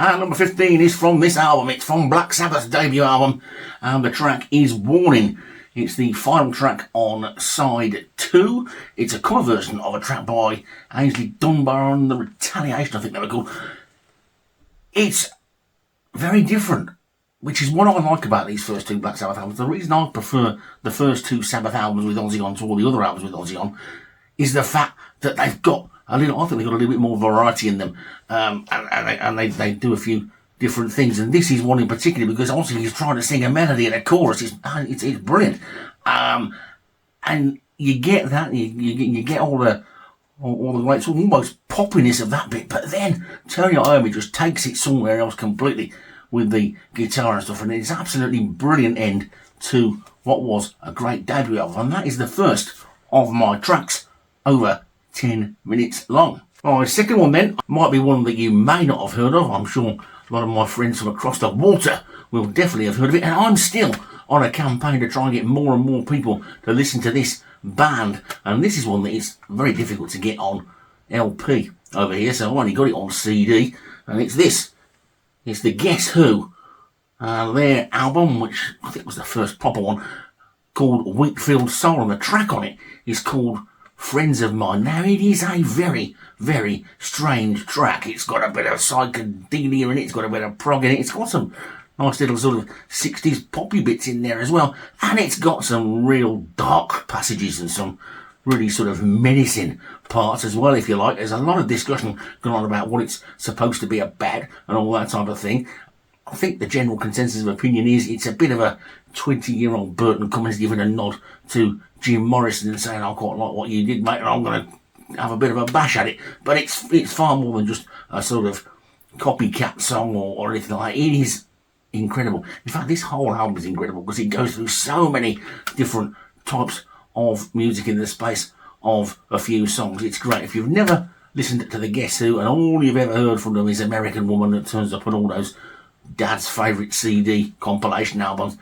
And number 15 is from this album. It's from Black Sabbath's debut album, and the track is Warning. It's the final track on side 2. It's a cover version of a track by Ainsley Dunbar and the Retaliation, I think they were called. It's very different, which is what I like about these first 2 Black Sabbath albums. The reason I prefer the first 2 Sabbath albums with Ozzy on to all the other albums with Ozzy on is the fact that they've got I think they've got a little bit more variety in them, and they do a few different things. And this is one in particular because obviously he's trying to sing a melody and a chorus. It's brilliant, and you get that you get all the great sort of almost poppiness of that bit, but then Tony Iommi just takes it somewhere else completely with the guitar and stuff, and it's absolutely brilliant end to what was a great debut album. And that is the first of my tracks over 10 minutes long. My second one then might be one that you may not have heard of. I'm sure a lot of my friends from across the water will definitely have heard of it, and I'm still on a campaign to try and get more and more people to listen to this band, and this is one that is very difficult to get on LP over here, so I've only got it on CD, and it's this. It's the Guess Who, their album, which I think was the first proper one, called Wheatfield Soul, and the track on it is called Friends of Mine. Now, it is a very, very strange track. It's got a bit of psychedelia in it, it's got a bit of prog in it, it's got some nice little sort of 60s poppy bits in there as well, and it's got some real dark passages and some really sort of menacing parts as well, if you like. There's a lot of discussion going on about what it's supposed to be about and all that type of thing. I think the general consensus of opinion is it's a bit of a 20-year-old Burton Cummings giving a nod to Jim Morrison and saying, I quite like what you did, mate, and I'm going to have a bit of a bash at it. But it's far more than just a sort of copycat song or anything like that. It is incredible. In fact, this whole album is incredible because it goes through so many different types of music in the space of a few songs. It's great. If you've never listened to the Guess Who and all you've ever heard from them is American Woman that turns up on all those Dad's favourite CD compilation albums,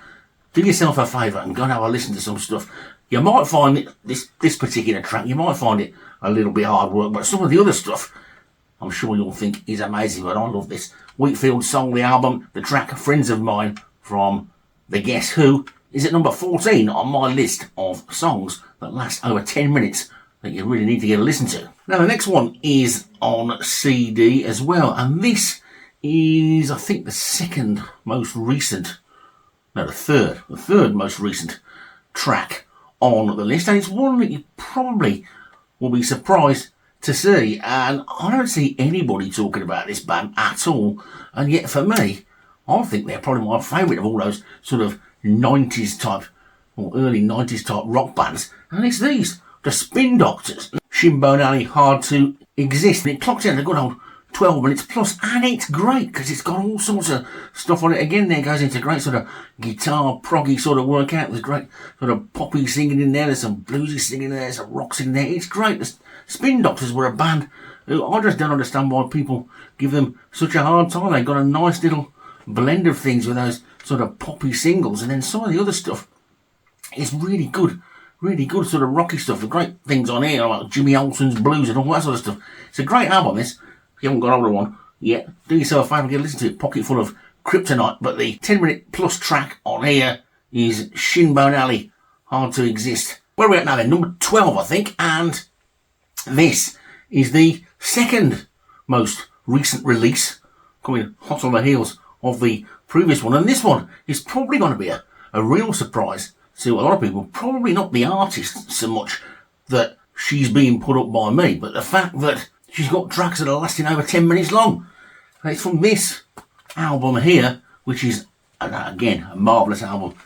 do yourself a favour and go and have a listen to some stuff. You might find it, this particular track, you might find it a little bit hard work, but some of the other stuff I'm sure you'll think is amazing. But I love this. Wheatfield Soul, the album, the track Friends of Mine from the Guess Who is at number 14 on my list of songs that last over 10 minutes that you really need to get a listen to. Now the next one is on CD as well, and this is, I think, the third most recent track on the list, and it's one that you probably will be surprised to see, and I don't see anybody talking about this band at all, and yet for me, I think they're probably my favourite of all those sort of 90s type or early 90s type rock bands, and it's these, the Spin Doctors. Shinbone Alley, Hard to Exist, and it clocks in a good old 12 minutes plus, and it's great because it's got all sorts of stuff on it. Again, there goes into great sort of guitar, proggy sort of workout. There's great sort of poppy singing in there, there's some bluesy singing in there, there's some rock singing in there. It's great. The Spin Doctors were a band who I just don't understand why people give them such a hard time. They've got a nice little blend of things with those sort of poppy singles, and then some of the other stuff is really good sort of rocky stuff. The great things on here like Jimmy Olsen's Blues and all that sort of stuff. It's a great album, this. If you haven't got hold of one yet, do yourself a favour and get a listen to it. Pocket full of Kryptonite. But the 10-minute plus track on here is Shinbone Alley, Hard to Exist. Where are we at now then? Number 12, I think. And this is the second most recent release, coming hot on the heels of the previous one. And this one is probably going to be a real surprise to a lot of people. Probably not the artist so much that she's being put up by me, but the fact that she's got tracks that are lasting over 10 minutes long. And it's from this album here, which is, again, a marvellous album.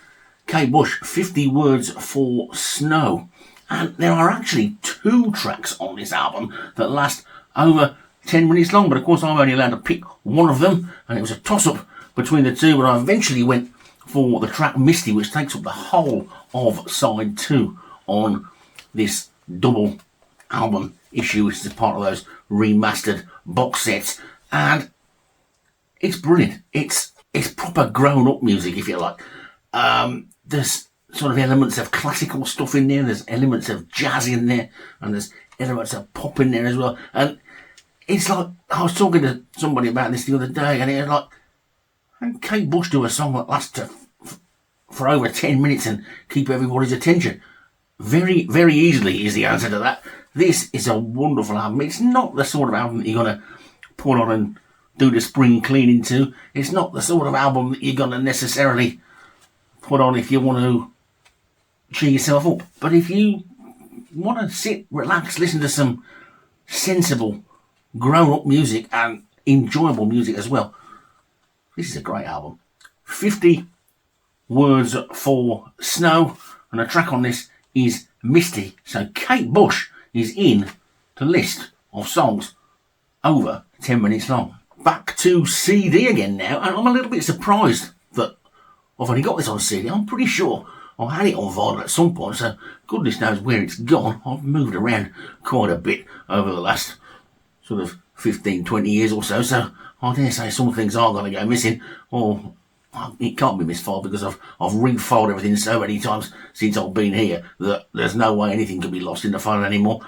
Kate Bush, 50 Words for Snow. And there are actually 2 tracks on this album that last over 10 minutes long, but of course I'm only allowed to pick one of them, and it was a toss-up between the two, but I eventually went for the track Misty, which takes up the whole of side 2 on this double album issue, which is part of those remastered box sets, and it's brilliant. It's proper grown-up music, if you like. There's sort of elements of classical stuff in there, there's elements of jazz in there, and there's elements of pop in there as well, and it's like, I was talking to somebody about this the other day, and it was like, how can Kate Bush do a song that lasts for over 10 minutes and keep everybody's attention? Very, very easily is the answer to that. This is a wonderful album. It's not the sort of album that you're going to put on and do the spring cleaning to. It's not the sort of album that you're going to necessarily put on if you want to cheer yourself up. But if you want to sit, relax, listen to some sensible, grown-up music and enjoyable music as well, this is a great album. 50 words for Snow, and the track on this is Misty. So Kate Bush is in the list of songs over 10 minutes long. Back to CD again now, and I'm a little bit surprised that I've only got this on CD. I'm pretty sure I had it on vinyl at some point, so goodness knows where it's gone. I've moved around quite a bit over the last sort of 15, 20 years or so I dare say some things are going to go missing, or it can't be misfiled because I've refiled everything so many times since I've been here that there's no way anything can be lost in the file anymore.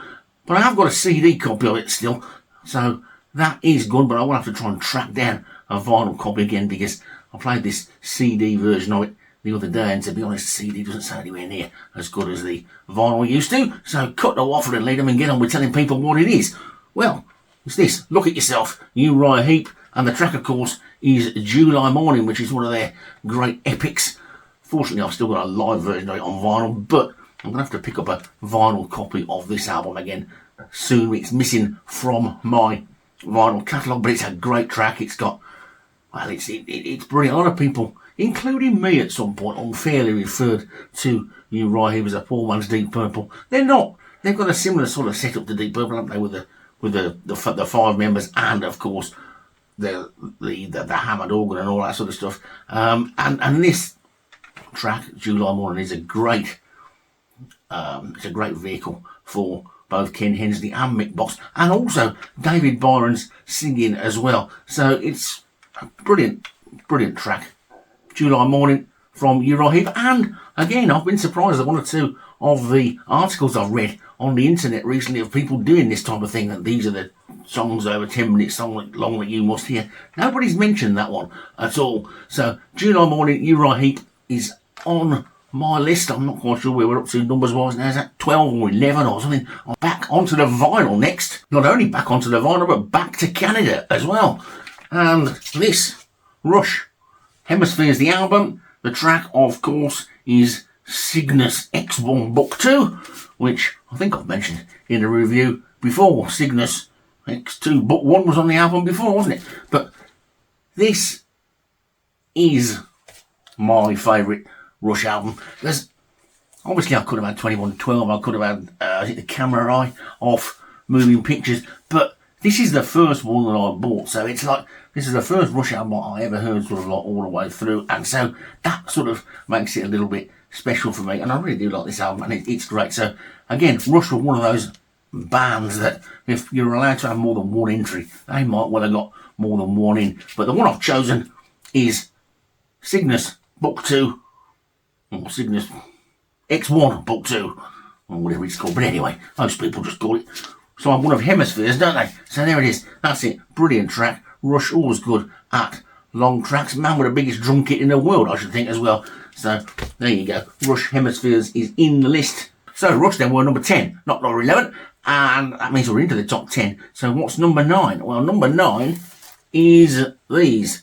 But I have got a CD copy of it still, so that is good, but I will have to try and track down a vinyl copy again because I played this CD version of it the other day, and to be honest, the CD doesn't sound anywhere near as good as the vinyl used to. So cut the waffle and lead them and get on with telling people what it is. Well, it's this. Look at Yourself, Uriah Heep, and the track, of course, is July Morning, which is one of their great epics. Fortunately, I've still got a live version of it on vinyl, but I'm going to have to pick up a vinyl copy of this album again soon. It's missing from my vinyl catalogue, but it's a great track. It's got, well, it's brilliant. A lot of people, including me at some point, unfairly referred to Uriah Heep as a poor man's Deep Purple. They're not. They've got a similar sort of setup to Deep Purple, haven't they, with the five members and, of course, the hammered organ and all that sort of stuff. And this track, July Morning, is a great vehicle for both Ken Hensley and Mick Box, and also David Byron's singing as well. So it's a brilliant track, July Morning from Uriah Heep. And again, I've been surprised at one or two of the articles I've read on the internet recently of people doing this type of thing, that these are the songs over 10 minutes long that you must hear. Nobody's mentioned that one at all. So July Morning, Uriah Heep, is on my list. I'm not quite sure where we're up to numbers wise now. Is that 12 or 11 or something? I'm back onto the vinyl next. Not only back onto the vinyl, but back to Canada as well. And this, Rush, Hemispheres, the album. The track, of course, is Cygnus X1 Book 2, which I think I've mentioned in a review before. Cygnus X2 Book 1 was on the album before, wasn't it? But this is my favourite Rush album. There's obviously, I could have had 2112, I could have had the Camera Eye off Moving Pictures, but this is the first one that I bought, so it's like this is the first Rush album I ever heard sort of like all the way through, and so that sort of makes it a little bit special for me, and I really do like this album, and it's great. So again, Rush were one of those bands that if you're allowed to have more than one entry, they might well have got more than one in, but the one I've chosen is Cygnus Book 2, or Cygnus X1 Book 2, or whatever it's called, but anyway, most people just call it. So I'm one of Hemispheres, don't they? So there it is. That's it. Brilliant track. Rush, always good at long tracks. Man with the biggest drum kit in the world, I should think, as well. So there you go. Rush, Hemispheres is in the list. So Rush then were number 10, not number 11. And that means we're into the top 10. So what's number 9? Well, number 9 is these.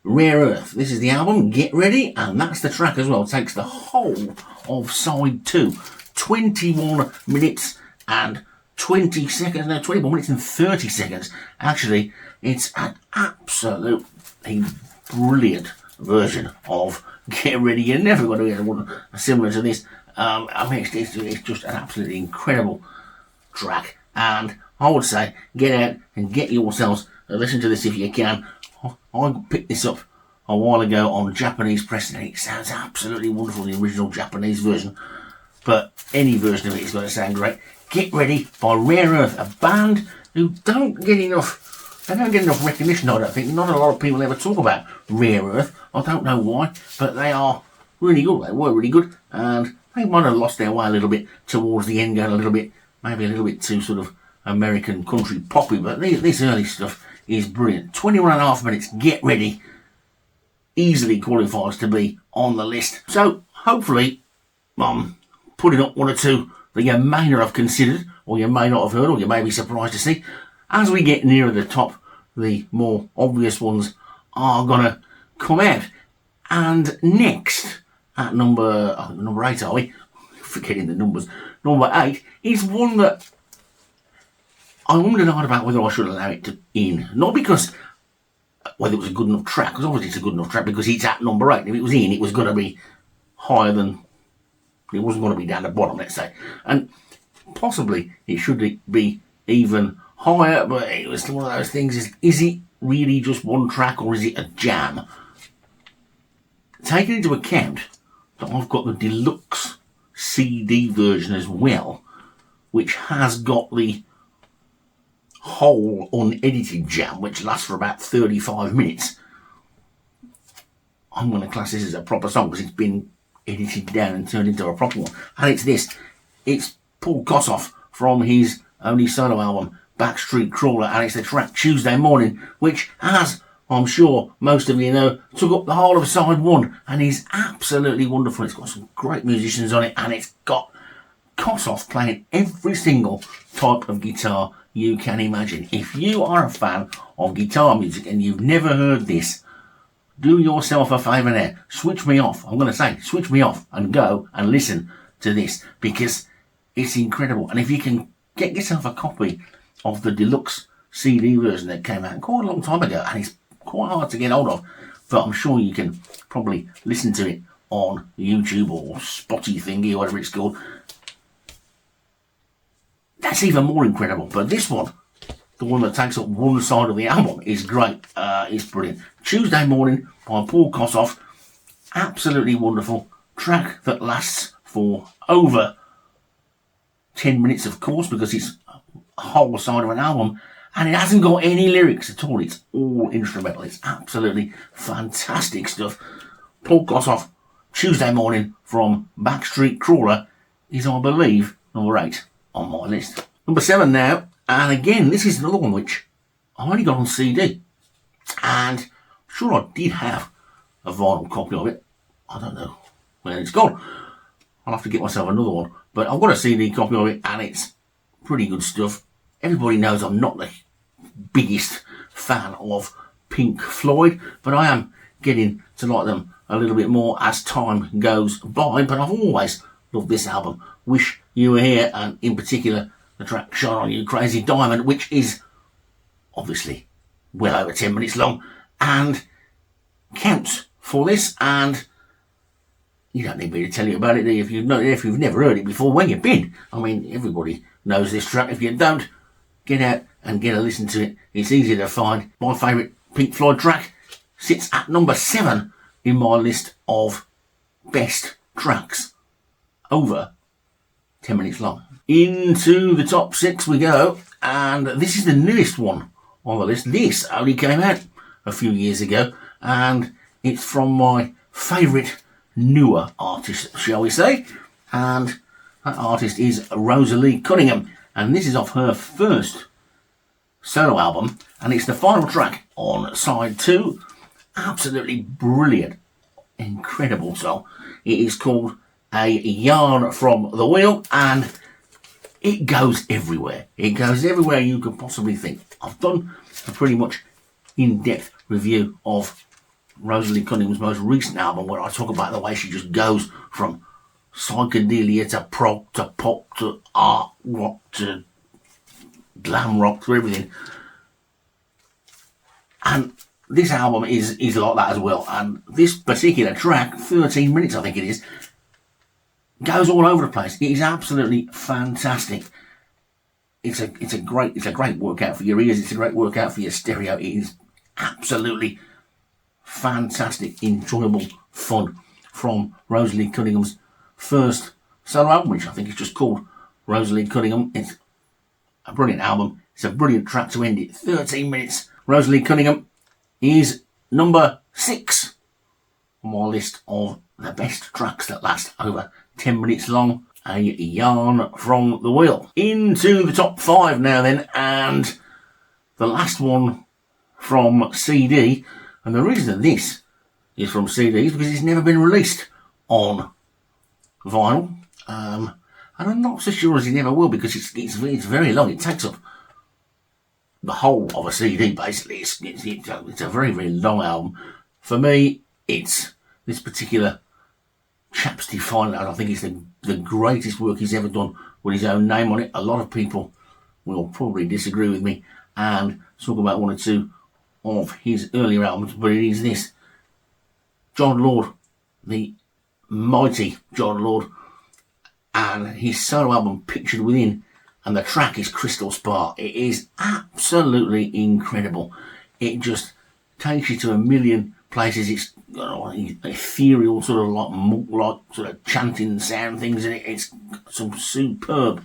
Rare Earth. This is the album. Get Ready. And that's the track as well. It takes the whole of side 2. 21 minutes and 20 seconds, no, 21 minutes and 30 seconds. Actually, it's an absolutely brilliant version of Get Ready. You're never going to get one similar to this. I mean, it's just an absolutely incredible track. And I would say, get out and get yourselves listen to this if you can. I picked this up a while ago on Japanese press, and it sounds absolutely wonderful, the original Japanese version. But any version of it is going to sound great. Get Ready by Rare Earth, a band who don't get enough recognition, I don't think. Not a lot of people ever talk about Rare Earth. I don't know why, but they are really good. They were really good, and they might have lost their way a little bit towards the end, going maybe a little bit too sort of American country poppy, but this early stuff is brilliant. 21.5 minutes, get ready. Easily qualifies to be on the list. So hopefully I'm putting up one or two that you may not have considered, or you may not have heard, or you may be surprised to see. As we get nearer the top, the more obvious ones are going to come out. And next, at number 8, are we? Forgetting the numbers. Number 8 is one that I wondered about whether I should allow it in. Not because whether it was a good enough track, because obviously it's a good enough track because it's at number 8. If it was in, it was going to be higher than, it wasn't going to be down the bottom, let's say. And possibly it should be even higher, but it was one of those things, is it really just one track or is it a jam? Taking into account that I've got the deluxe CD version as well, which has got the whole unedited jam, which lasts for about 35 minutes. I'm going to class this as a proper song because it's been edited down and turned into a proper one. And it's this. It's Paul Kossoff from his only solo album, Backstreet Crawler, and it's the track Tuesday Morning, which, as I'm sure most of you know, took up the whole of side 1 and is absolutely wonderful. It's got some great musicians on it, and it's got Kossoff playing every single type of guitar you can imagine. If you are a fan of guitar music and you've never heard this, do yourself a favour now. Switch me off. I'm going to say, switch me off and go and listen to this because it's incredible. And if you can get yourself a copy of the deluxe CD version that came out quite a long time ago, and it's quite hard to get hold of, but I'm sure you can probably listen to it on YouTube or Spotty thingy or whatever it's called. That's even more incredible. But this one, the one that takes up one side of the album, is great. It's brilliant. Tuesday Morning by Paul Kossoff. Absolutely wonderful. Track that lasts for over 10 minutes, of course, because it's a whole side of an album. And it hasn't got any lyrics at all. It's all instrumental. It's absolutely fantastic stuff. Paul Kossoff, Tuesday Morning from Backstreet Crawler, is, I believe, number 8 on my list. Number 7 now, and again, this is another one which I only got on CD, and I'm sure I did have a vinyl copy of it. I don't know where it's gone. I'll have to get myself another one, but I've got a CD copy of it, and it's pretty good stuff. Everybody knows I'm not the biggest fan of Pink Floyd, but I am getting to like them a little bit more as time goes by. But I've always loved this album, Wish You Were Here, and in particular the track Shine On You Crazy Diamond, which is obviously well over 10 minutes long and counts for this. And you don't need me to tell you about it if you've never heard it before. Where you've been? I mean, everybody knows this track. If you don't, get out and get a listen to it. It's easy to find. My favourite Pink Floyd track sits at number 7 in my list of best tracks over 10 minutes long. Into the top 6 we go, and this is the newest one on the list. This only came out a few years ago, and it's from my favourite newer artist, shall we say, and that artist is Rosalie Cunningham, and this is off her first solo album, and it's the final track on side 2. Absolutely brilliant, incredible song. It is called A Yarn from the Wheel, and it goes everywhere. It goes everywhere you could possibly think. I've done a pretty much in-depth review of Rosalie Cunningham's most recent album, where I talk about the way she just goes from psychedelia to prog to pop to art rock to glam rock to everything. And this album is like that as well. And this particular track, 13 minutes I think it is, goes all over the place. It is absolutely fantastic. It's a great workout for your ears. It's a great workout for your stereo. It is absolutely fantastic, enjoyable fun from Rosalie Cunningham's first solo album, which I think is just called Rosalie Cunningham. It's a brilliant album. It's a brilliant track to end it. 13 minutes. Rosalie Cunningham is number 6 on my list of the best tracks that last over 10 minutes long. a yarn from the wheel. Into the top 5 now then, and the last one from CD. And the reason that this is from CD is because it's never been released on vinyl. And I'm not so sure as it never will, because it's very long. It takes up the whole of a CD, basically. It's a very, very long album. For me, it's this particular chap's defined. I think it's the greatest work he's ever done with his own name on it. A lot of people will probably disagree with me and talk about one or two of his earlier albums, but it is this. John Lord, the mighty John Lord, and his solo album Pictured Within, and the track is Crystal Spar. It is absolutely incredible. It just takes you to a million places. It's got ethereal sort of like monk-like sort of chanting sound things in it. It's some superb,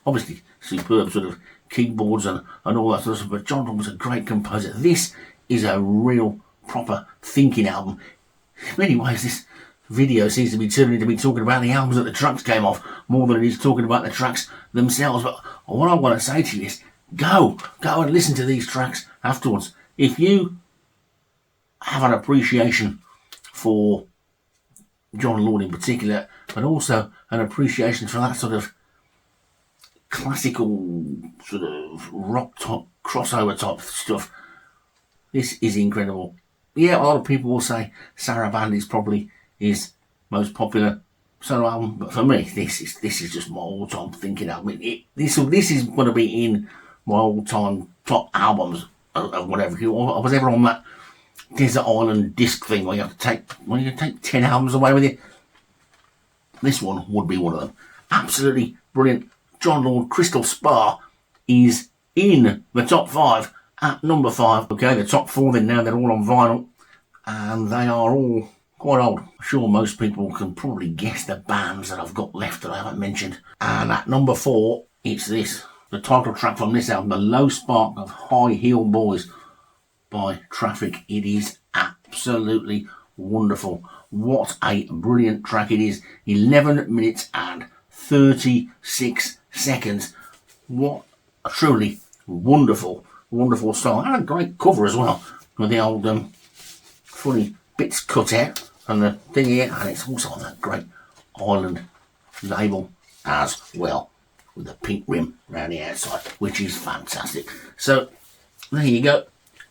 obviously superb sort of keyboards and all that sort of stuff. But John Lord was a great composer. This is a real proper thinking album. In many ways, this video seems to be turning into me talking about the albums that the tracks came off more than it is talking about the tracks themselves. But what I want to say to you is go and listen to these tracks afterwards. If you have an appreciation for John Lord in particular, but also an appreciation for that sort of classical sort of rock top crossover type stuff, this is incredible. Yeah, a lot of people will say Sarah Band is probably his most popular solo album, but for me, this is just my all-time thinking album. This is going to be in my all-time top albums of whatever. I was ever on that Desert Island disc thing where you have to take 10 albums away with you. This one would be one of them. Absolutely brilliant. John Lord, Crystal Spar is in the top 5 at number 5. Okay, the top 4 then now, they're all on vinyl, and they are all quite old. I'm sure most people can probably guess the bands that I've got left that I haven't mentioned. And at number 4, it's this. The title track from this album, The Low Spark of High Heel Boys by Traffic. It is absolutely wonderful. What a brilliant track it is. 11 minutes and 36 seconds. What a truly wonderful song. And a great cover as well, with the old funny bits cut out and the thing here, and it's also on that great Island label as well, with a pink rim around the outside, which is fantastic. So there you go.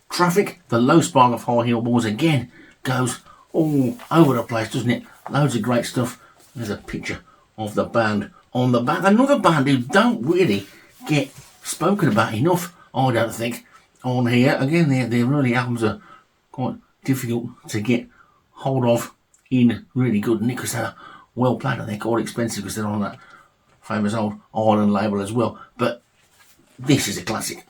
Traffic, The Low Spark of High Heel Boys, again goes all over the place, doesn't it? Loads of great stuff. There's a picture of the band on the back. Another band who don't really get spoken about enough, I don't think, on here. Again, their early albums are quite difficult to get hold of in really good nick, because they're well played and they're quite expensive because they're on that famous old Island label as well. But this is a classic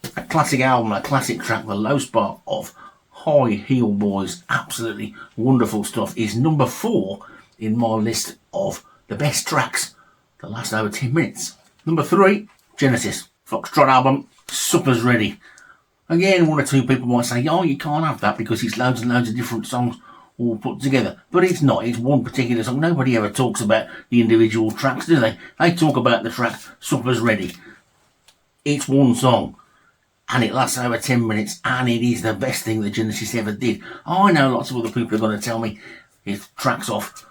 album, a classic track. The Low Spark of High Heel Boys, absolutely wonderful stuff, is number 4 in my list of the best tracks that last over 10 minutes. Number 3, Genesis, Foxtrot album, Supper's Ready. Again, one or two people might say, oh, you can't have that because it's loads and loads of different songs all put together. But it's not. It's one particular song. Nobody ever talks about the individual tracks, do they? They talk about the track Supper's Ready. It's one song, and it lasts over 10 minutes, and it is the best thing that Genesis ever did. I know lots of other people are going to tell me it's tracks off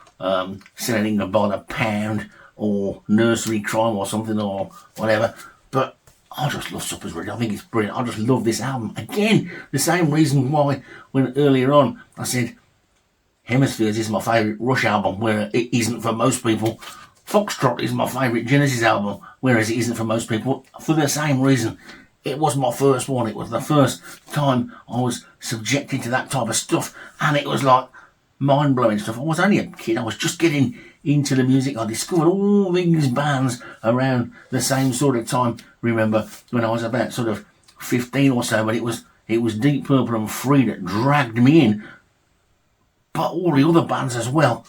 Selling by the Pound or Nursery Crime or something or whatever, but I just love Supper's Ready. I think it's brilliant. I just love this album. Again, the same reason why when earlier on I said Hemispheres is my favourite Rush album, where it isn't for most people. Foxtrot is my favourite Genesis album, whereas it isn't for most people, for the same reason. It was my first one. It was the first time I was subjected to that type of stuff, and it was like mind-blowing stuff. I was only a kid. I was just getting into the music. I discovered all these bands around the same sort of time, remember, when I was about sort of 15 or so, but it was Deep Purple and Free that dragged me in, but all the other bands as well.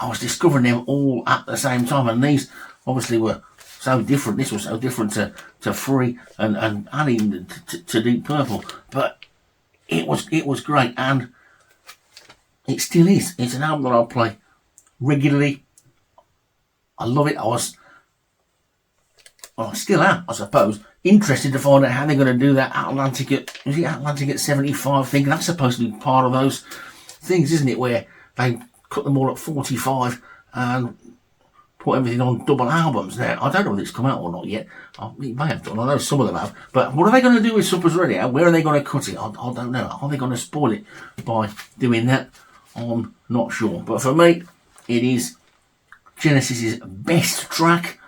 I was discovering them all at the same time, and these obviously were so different. This was so different to Free and even to Deep Purple, but it was great, and it still is. It's an album that I'll play regularly. I love it. I still am, I suppose, interested to find out how they're going to do that Atlantic at 75 thing. That's supposed to be part of those things, isn't it, where they cut them all at 45 and put everything on double albums. Now, I don't know if it's come out or not yet. It may have done. I know some of them have. But what are they going to do with Supper's Ready? Where are they going to cut it? I don't know. Are they going to spoil it by doing that? I'm not sure. But for me, it is Genesis's best track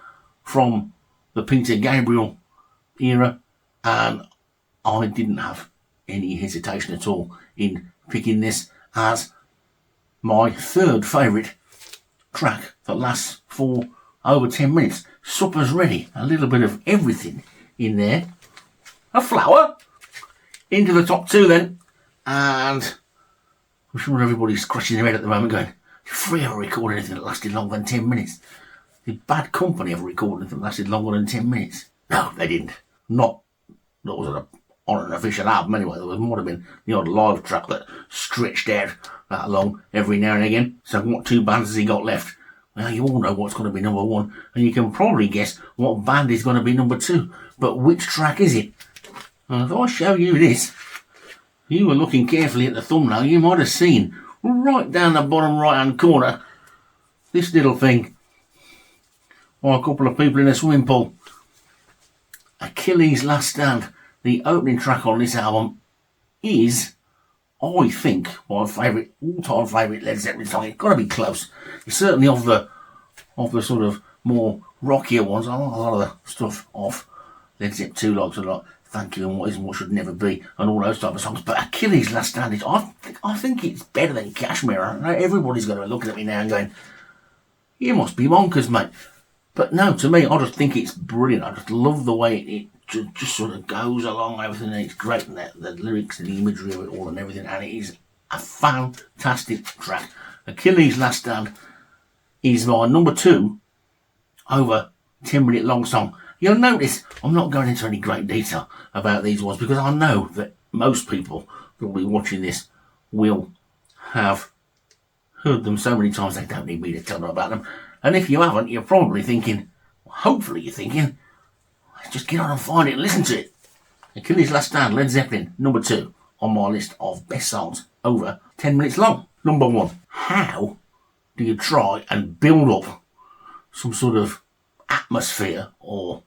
from the Peter Gabriel era, and I didn't have any hesitation at all in picking this as my third favourite track that lasts for over 10 minutes. Supper's Ready, a little bit of everything in there. A flower into the top two then, and I'm sure everybody's scratching their head at the moment going, free ever record anything that lasted longer than 10 minutes? Did Bad Company ever record anything that lasted longer than 10 minutes? No, they didn't. Not that was on an official album anyway. There might have been the odd live track that stretched out that long every now and again. So what two bands has he got left? Well, you all know what's going to be number one, and you can probably guess what band is going to be number two. But which track is it? And if I show you this, if you were looking carefully at the thumbnail, you might have seen right down the bottom right hand corner this little thing, or a couple of people in a swimming pool. Achilles' Last Stand, the opening track on this album, is, I think, my all-time favourite Led Zeppelin song. It's got to be close. It's certainly of the sort of more rockier ones. I like a lot of the stuff off Led Zeppelin 2, like a lot. Thank You and What Is and What Should Never Be, and all those type of songs. But Achilles' Last Stand is, I think it's better than Kashmir. I know everybody's going to be looking at me now and going, you must be bonkers, mate. But no, to me, I just think it's brilliant. I just love the way it just sort of goes along, everything. It's great, and the lyrics and the imagery of it all and everything. And it is a fantastic track. Achilles' Last Stand is my number two over 10-minute long song. You'll notice I'm not going into any great detail about these ones because I know that most people that will be watching this will have heard them so many times they don't need me to tell them about them. And if you haven't, you're probably thinking, hopefully you're thinking, let's just get on and find it and listen to it. Achilles' Last Stand, Led Zeppelin, number two on my list of best songs over 10 minutes long. Number one, how do you try and build up some sort of atmosphere, or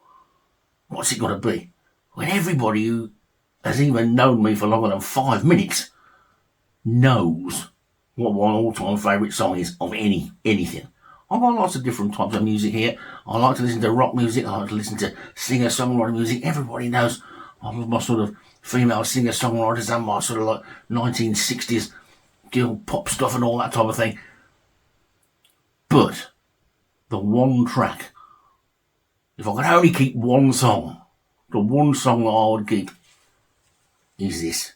what's it going to be, when everybody who has even known me for longer than 5 minutes knows what my all-time favourite song is of anything? I've got lots of different types of music here. I like to listen to rock music. I like to listen to singer-songwriter music. Everybody knows I love my sort of female singer-songwriters and my sort of like 1960s girl pop stuff and all that type of thing. But the one track, if I could only keep one song, the one song that I would keep is this.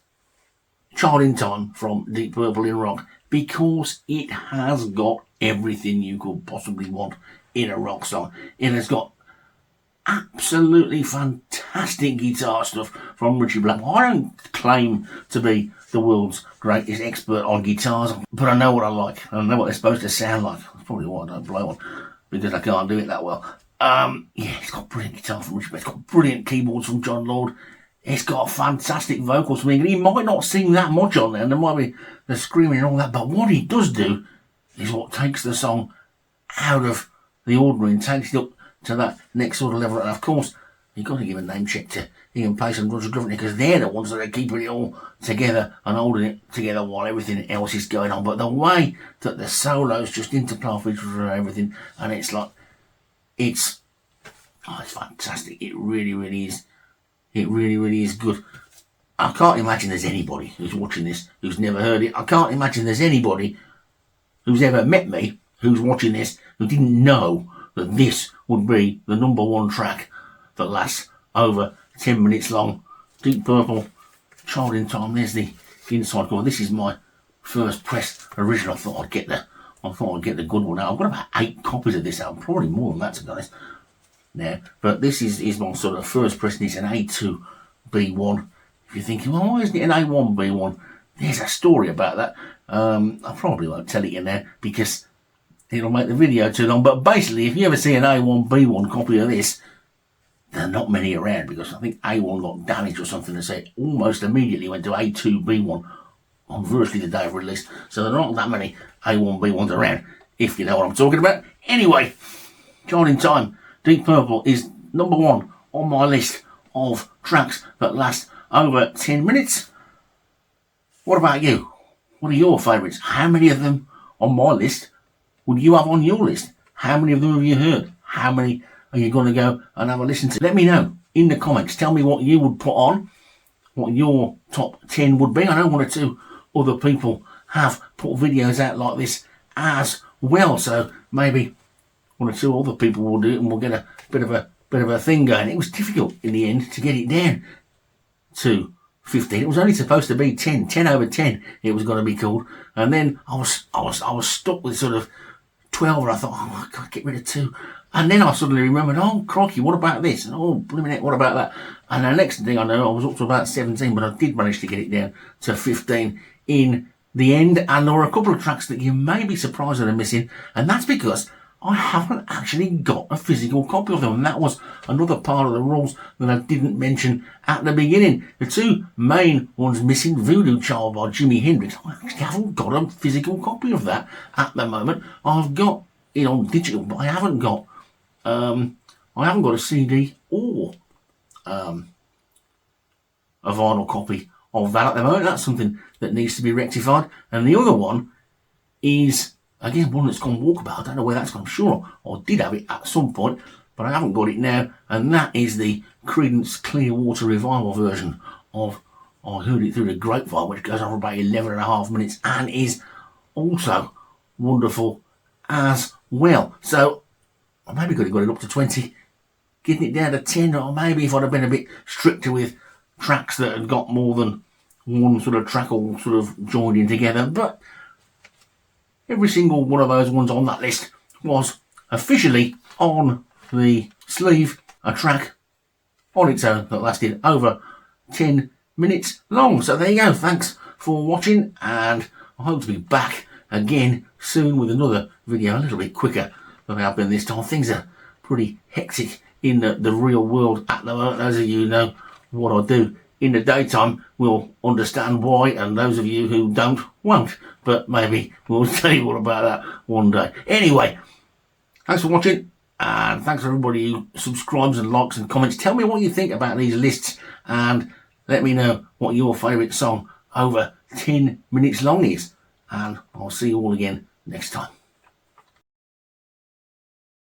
Child in Time from Deep Purple in rock, because it has got everything you could possibly want in a rock song. It has got absolutely fantastic guitar stuff from Richie Blackmore. I don't claim to be the world's greatest expert on guitars, but I know what I like. I know what they're supposed to sound like. That's probably why I don't play one, because I can't do it that well. It's got brilliant guitar from Richie Blackmore. It's got brilliant keyboards from John Lord. It's got fantastic vocals from him. He might not sing that much on there, and there might be the screaming and all that, but what he does do is what takes the song out of the ordinary and takes it up to that next sort of level. And of course, you've got to give a name check to Ian Pace and Roger Griffin, because they're the ones that are keeping it all together and holding it together while everything else is going on. But the way that the solos just interplay with each other and everything, and it's like, it's fantastic. It really, really is. It really, really is good. I can't imagine there's anybody who's watching this who's never heard it. I can't imagine there's anybody who's ever met me who's watching this who didn't know that this would be the number one track that lasts over 10 minutes long. Deep Purple, Child in Time. There's the inside cover. This is my first press original. I thought I'd get the good one out. I've got about 8 copies of this album, probably more than that, to be honest. Now, but this is my sort of first press, and it's an A2B1. If you're thinking, well, why isn't it an A1B1? There's a story about that. I probably won't tell it you now, because it'll make the video too long. But basically, if you ever see an A1B1 copy of this, there are not many around, because I think A1 got damaged or something, and so it almost immediately went to A2B1 on virtually the day of release. So there are not that many A1B1s around, if you know what I'm talking about. Anyway, Gone in Time, Deep Purple is number 1 on my list of tracks that last over 10 minutes. What about you? What are your favourites? How many of them on my list would you have on your list? How many of them have you heard? How many are you going to go and have a listen to? Let me know in the comments. Tell me what you would put on, what your top 10 would be. I know 1 or 2 other people have put videos out like this as well, so maybe 1 or 2 other people will do it, and we'll get a bit of a thing going. It was difficult in the end to get it down to 15. It was only supposed to be 10 over 10. It was going to be called, and then I was stuck with sort of 12. And I thought, oh, I can't get rid of 2. And then I suddenly remembered, oh crikey, what about this? And oh, blimey heck, what about that? And the next thing I know, I was up to about 17, but I did manage to get it down to 15 in the end. And there were a couple of tracks that you may be surprised that are missing, and that's because I haven't actually got a physical copy of them. And that was another part of the rules that I didn't mention at the beginning. The 2 main ones missing, Voodoo Child by Jimi Hendrix, I actually haven't got a physical copy of that at the moment. I've got it on digital, but I haven't got a CD or a vinyl copy of that at the moment. That's something that needs to be rectified. And the other one is, again, one that's gone walkabout. I don't know where that's gone. I'm sure I did have it at some point, but I haven't got it now. And that is the Creedence Clearwater Revival version of I Heard It Through the Grapevine, which goes on for about 11.5 minutes and is also wonderful as well. So I maybe could have got it up to 20, getting it down to 10, or maybe if I'd have been a bit stricter with tracks that had got more than one sort of track all sort of joined in together. But every single one of those ones on that list was officially on the sleeve, a track on its own that lasted over 10 minutes long. So there you go. Thanks for watching, and I hope to be back again soon with another video a little bit quicker than I have been this time. Things are pretty hectic in the real world at the moment. Those of you who know what I do in the daytime will understand why, and those of you who don't won't. But maybe we'll tell you all about that one day. Anyway, thanks for watching, and thanks for everybody who subscribes and likes and comments. Tell me what you think about these lists, and let me know what your favourite song over 10 minutes long is. And I'll see you all again next time.